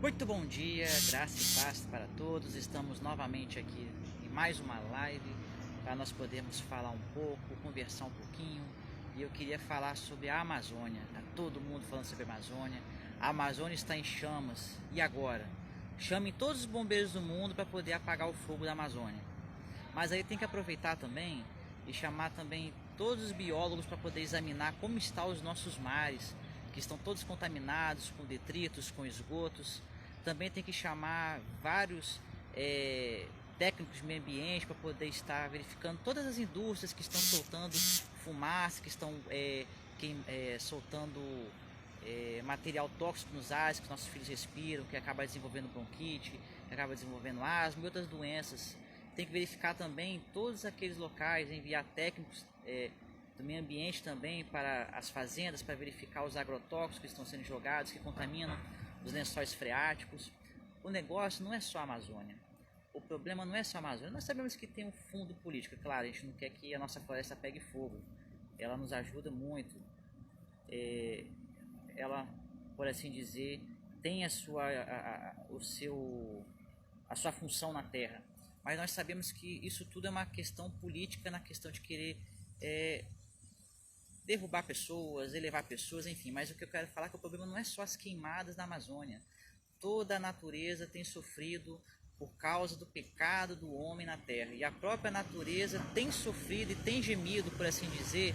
Muito bom dia, graça e paz para todos. Estamos novamente aqui em mais uma live para nós podermos falar um pouco, conversar um pouquinho. E eu queria falar sobre a Amazônia. Tá todo mundo falando sobre a Amazônia. A Amazônia está em chamas. E agora? Chame todos os bombeiros do mundo para poder apagar o fogo da Amazônia. Mas aí tem que aproveitar também e chamar também todos os biólogos para poder examinar como estão os nossos mares, que estão todos contaminados com detritos, com esgotos. Também tem que chamar vários técnicos de meio ambiente para poder estar verificando todas as indústrias que estão soltando fumaça, que estão soltando material tóxico nos ares que nossos filhos respiram, que acaba desenvolvendo bronquite, que acaba desenvolvendo asma e outras doenças. Tem que verificar também todos aqueles locais, enviar técnicos do meio ambiente também para as fazendas, para verificar os agrotóxicos que estão sendo jogados, que contaminam os lençóis freáticos. O negócio não é só a Amazônia. O problema não é só a Amazônia. Nós sabemos que tem um fundo político, claro, a gente não quer que a nossa floresta pegue fogo. Ela nos ajuda muito. Ela, por assim dizer, tem a sua função na Terra. Mas nós sabemos que isso tudo é uma questão política, na questão de querer derrubar pessoas, elevar pessoas, enfim. Mas o que eu quero falar é que o problema não é só as queimadas na Amazônia. Toda a natureza tem sofrido por causa do pecado do homem na Terra. E a própria natureza tem sofrido e tem gemido, por assim dizer,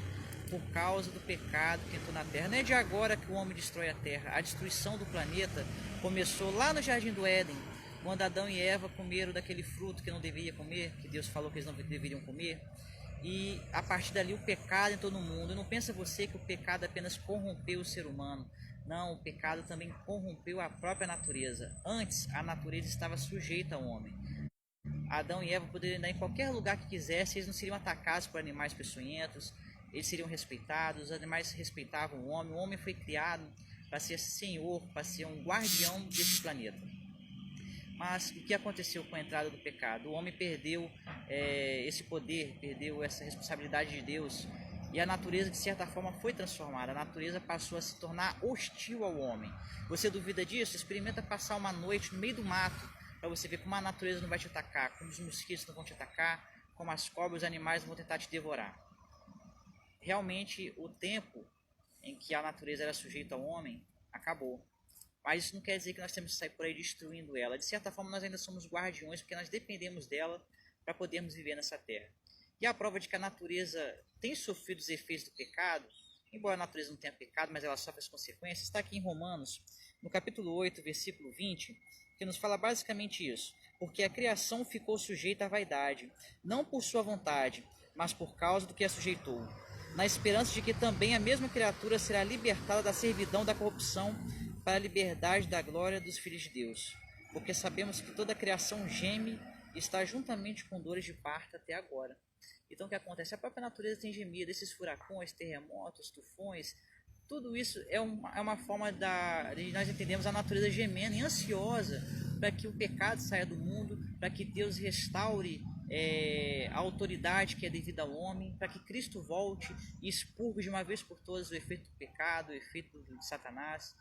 por causa do pecado que entrou na Terra. Não é de agora que o homem destrói a Terra. A destruição do planeta começou lá no Jardim do Éden, quando Adão e Eva comeram daquele fruto que não deveria comer, que Deus falou que eles não deveriam comer. E a partir dali o pecado entrou no mundo. Não pensa você que o pecado apenas corrompeu o ser humano. Não, o pecado também corrompeu a própria natureza. Antes, a natureza estava sujeita ao homem. Adão e Eva poderiam andar em qualquer lugar que quisessem, eles não seriam atacados por animais peçonhentos, eles seriam respeitados, os animais respeitavam o homem foi criado para ser senhor, para ser um guardião desse planeta. Mas o que aconteceu com a entrada do pecado? O homem perdeu esse poder, perdeu essa responsabilidade de Deus, e a natureza de certa forma foi transformada. A natureza passou a se tornar hostil ao homem. Você duvida disso? Experimenta passar uma noite no meio do mato para você ver como a natureza não vai te atacar, como os mosquitos não vão te atacar, como as cobras e os animais não vão tentar te devorar. Realmente o tempo em que a natureza era sujeita ao homem acabou. Mas isso não quer dizer que nós temos que sair por aí destruindo ela. De certa forma, nós ainda somos guardiões, porque nós dependemos dela para podermos viver nessa terra. E a prova de que a natureza tem sofrido os efeitos do pecado, embora a natureza não tenha pecado, mas ela sofre as consequências, está aqui em Romanos, no capítulo 8, versículo 20, que nos fala basicamente isso. Porque a criação ficou sujeita à vaidade, não por sua vontade, mas por causa do que a sujeitou, na esperança de que também a mesma criatura será libertada da servidão da corrupção para a liberdade da glória dos filhos de Deus. Porque sabemos que toda a criação geme e está juntamente com dores de parto até agora. Então o que acontece? A própria natureza tem gemido, esses furacões, terremotos, tufões, tudo isso é uma forma de nós entendermos a natureza gemendo e ansiosa para que o pecado saia do mundo, para que Deus restaure a autoridade que é devida ao homem, para que Cristo volte e expurgue de uma vez por todas o efeito do pecado, o efeito de Satanás,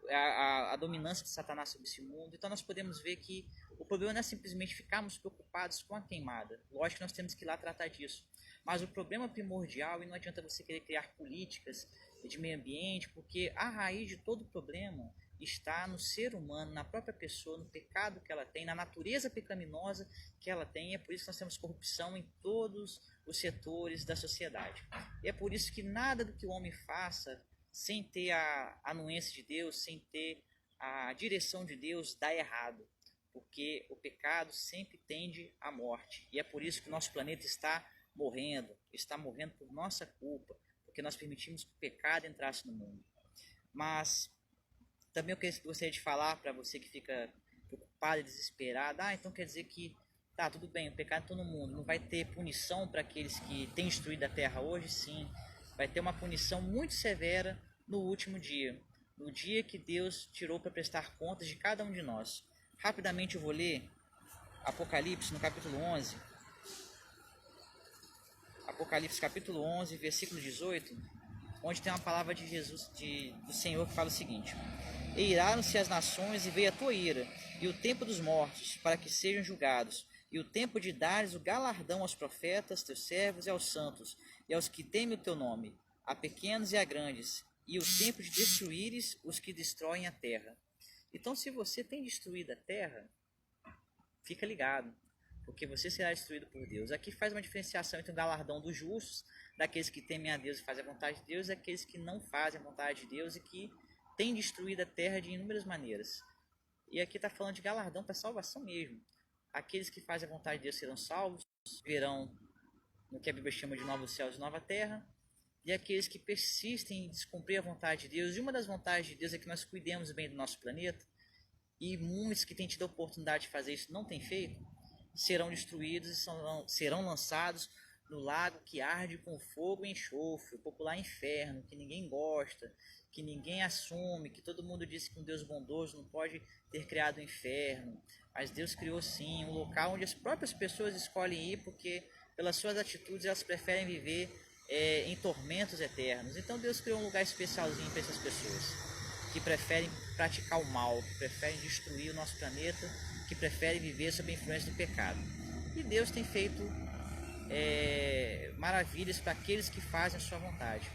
a dominância de Satanás sobre esse mundo. Então nós podemos ver que o problema não é simplesmente ficarmos preocupados com a queimada. Lógico que nós temos que ir lá tratar disso. Mas o problema primordial, e não adianta você querer criar políticas de meio ambiente, porque a raiz de todo o problema está no ser humano, na própria pessoa, no pecado que ela tem, na natureza pecaminosa que ela tem. E é por isso que nós temos corrupção em todos os setores da sociedade. E é por isso que nada do que o homem faça sem ter a anuência de Deus, sem ter a direção de Deus, dá errado. Porque o pecado sempre tende à morte. E é por isso que o nosso planeta está morrendo por nossa culpa, porque nós permitimos que o pecado entrasse no mundo. Mas também eu gostaria de falar para você que fica preocupado e desesperado, então quer dizer que tá, tudo bem, o pecado entrou no mundo, não vai ter punição para aqueles que têm destruído a terra hoje? Sim, vai ter uma punição muito severa no último dia, no dia que Deus tirou para prestar contas de cada um de nós. Rapidamente eu vou ler Apocalipse no capítulo 11. Apocalipse capítulo 11, versículo 18, onde tem uma palavra de Jesus, do Senhor, que fala o seguinte: E iraram-se as nações, e veio a tua ira, e o tempo dos mortos, para que sejam julgados, e o tempo de dares o galardão aos profetas, teus servos, e aos santos, e aos que temem o teu nome, a pequenos e a grandes, e o tempo de destruíres os que destroem a terra. Então, se você tem destruído a terra, fica ligado, porque você será destruído por Deus. Aqui faz uma diferenciação entre o galardão dos justos, daqueles que temem a Deus e fazem a vontade de Deus, e aqueles que não fazem a vontade de Deus e que têm destruído a terra de inúmeras maneiras. E aqui está falando de galardão para salvação mesmo. Aqueles que fazem a vontade de Deus serão salvos, verão no que a Bíblia chama de novos céus e nova terra, e aqueles que persistem em descumprir a vontade de Deus. E uma das vontades de Deus é que nós cuidemos bem do nosso planeta, e muitos que têm tido a oportunidade de fazer isso não têm feito, serão destruídos e serão lançados no lago que arde com fogo e enxofre, o popular inferno, que ninguém gosta, que ninguém assume, que todo mundo diz que um Deus bondoso não pode ter criado o inferno, mas Deus criou sim um local onde as próprias pessoas escolhem ir porque pelas suas atitudes elas preferem viver em tormentos eternos. Então Deus criou um lugar especialzinho para essas pessoas que preferem praticar o mal, que preferem destruir o nosso planeta, que preferem viver sob a influência do pecado. E Deus tem feito maravilhas para aqueles que fazem a sua vontade.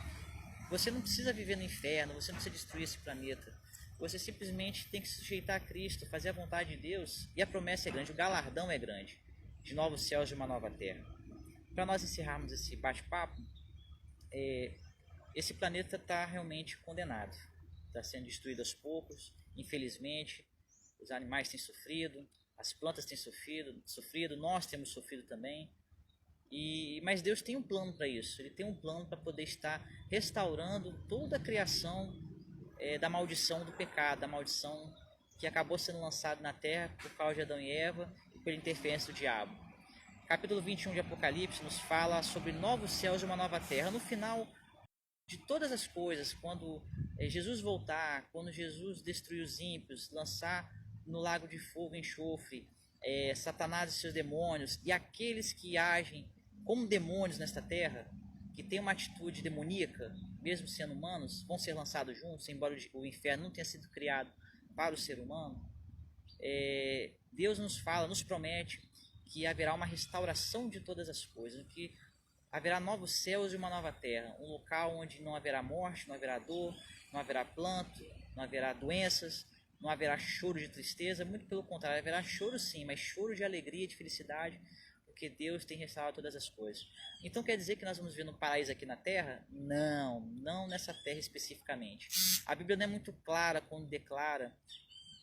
Você não precisa viver no inferno, você não precisa destruir esse planeta. Você simplesmente tem que se sujeitar a Cristo, fazer a vontade de Deus, e a promessa é grande, o galardão é grande, de novos céus e de uma nova terra. Para nós encerrarmos esse bate-papo, esse planeta está realmente condenado, está sendo destruído aos poucos, infelizmente, os animais têm sofrido, as plantas têm sofrido, nós temos sofrido também. Mas Deus tem um plano para isso. Ele tem um plano para poder estar restaurando toda a criação da maldição do pecado, da maldição que acabou sendo lançada na terra por causa de Adão e Eva e pela interferência do diabo. Capítulo 21 de Apocalipse nos fala sobre novos céus e uma nova terra. No final de todas as coisas, quando Jesus voltar, quando Jesus destruir os ímpios, lançar no lago de fogo e enxofre Satanás e seus demônios, e aqueles que agem como demônios nesta terra, que têm uma atitude demoníaca, mesmo sendo humanos, vão ser lançados juntos, embora o inferno não tenha sido criado para o ser humano. Deus nos fala, nos promete que haverá uma restauração de todas as coisas, que haverá novos céus e uma nova terra, um local onde não haverá morte, não haverá dor, não haverá planto, não haverá doenças, não haverá choro de tristeza, muito pelo contrário, haverá choro sim, mas choro de alegria, de felicidade, porque Deus tem restaurado todas as coisas. Então quer dizer que nós vamos ver um paraíso aqui na terra? Não, não nessa terra especificamente. A Bíblia não é muito clara quando declara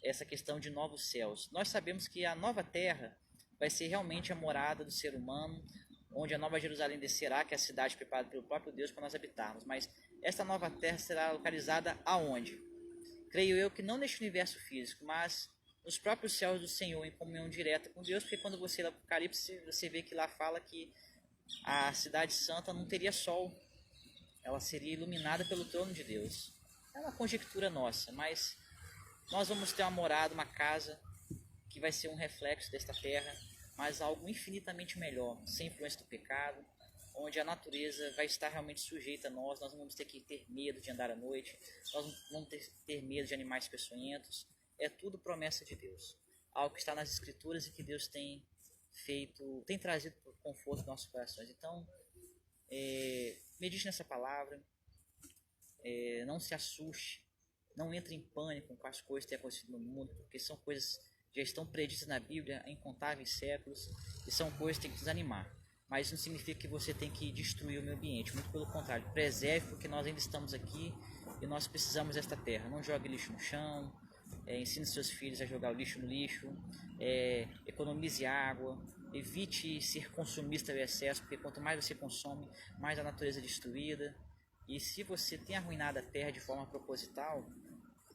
essa questão de novos céus. Nós sabemos que a nova terra vai ser realmente a morada do ser humano, onde a Nova Jerusalém descerá, que é a cidade preparada pelo próprio Deus para nós habitarmos. Mas esta nova terra será localizada aonde? Creio eu que não neste universo físico, mas nos próprios céus do Senhor, em comunhão direta com Deus, porque quando você lê Apocalipse, você vê que lá fala que a cidade santa não teria sol, ela seria iluminada pelo trono de Deus. É uma conjectura nossa, mas nós vamos ter uma morada, uma casa, que vai ser um reflexo desta terra, mas algo infinitamente melhor, sem influência do pecado, onde a natureza vai estar realmente sujeita a nós não vamos ter que ter medo de andar à noite, nós não vamos ter medo de animais peçonhentos. É tudo promessa de Deus, algo que está nas Escrituras e que Deus tem feito, tem trazido conforto aos nossos corações. Então, medite nessa palavra, não se assuste, não entre em pânico com as coisas que têm acontecido no mundo, porque são coisas que já estão preditas na Bíblia há incontáveis séculos e são coisas que têm que desanimar. Mas isso não significa que você tem que destruir o meio ambiente, muito pelo contrário, preserve, porque nós ainda estamos aqui e nós precisamos desta terra. Não jogue lixo no chão, ensine seus filhos a jogar o lixo no lixo, economize água, evite ser consumista ao excesso, porque quanto mais você consome, mais a natureza é destruída. E se você tem arruinado a terra de forma proposital,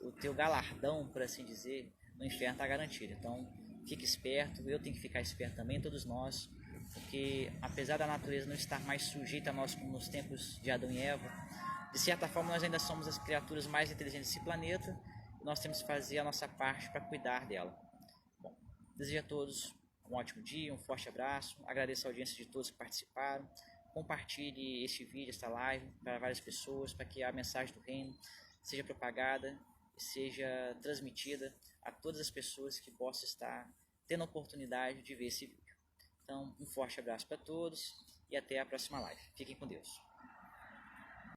o teu galardão, por assim dizer, no inferno está garantido. Então, fique esperto, eu tenho que ficar esperto também, todos nós, porque apesar da natureza não estar mais sujeita a nós como nos tempos de Adão e Eva, de certa forma nós ainda somos as criaturas mais inteligentes desse planeta e nós temos que fazer a nossa parte para cuidar dela. Bom, desejo a todos um ótimo dia, um forte abraço, agradeço a audiência de todos que participaram, compartilhe este vídeo, esta live para várias pessoas, para que a mensagem do reino seja propagada seja transmitida a todas as pessoas que possam estar tendo a oportunidade de ver esse vídeo. Então, um forte abraço para todos e até a próxima live. Fiquem com Deus.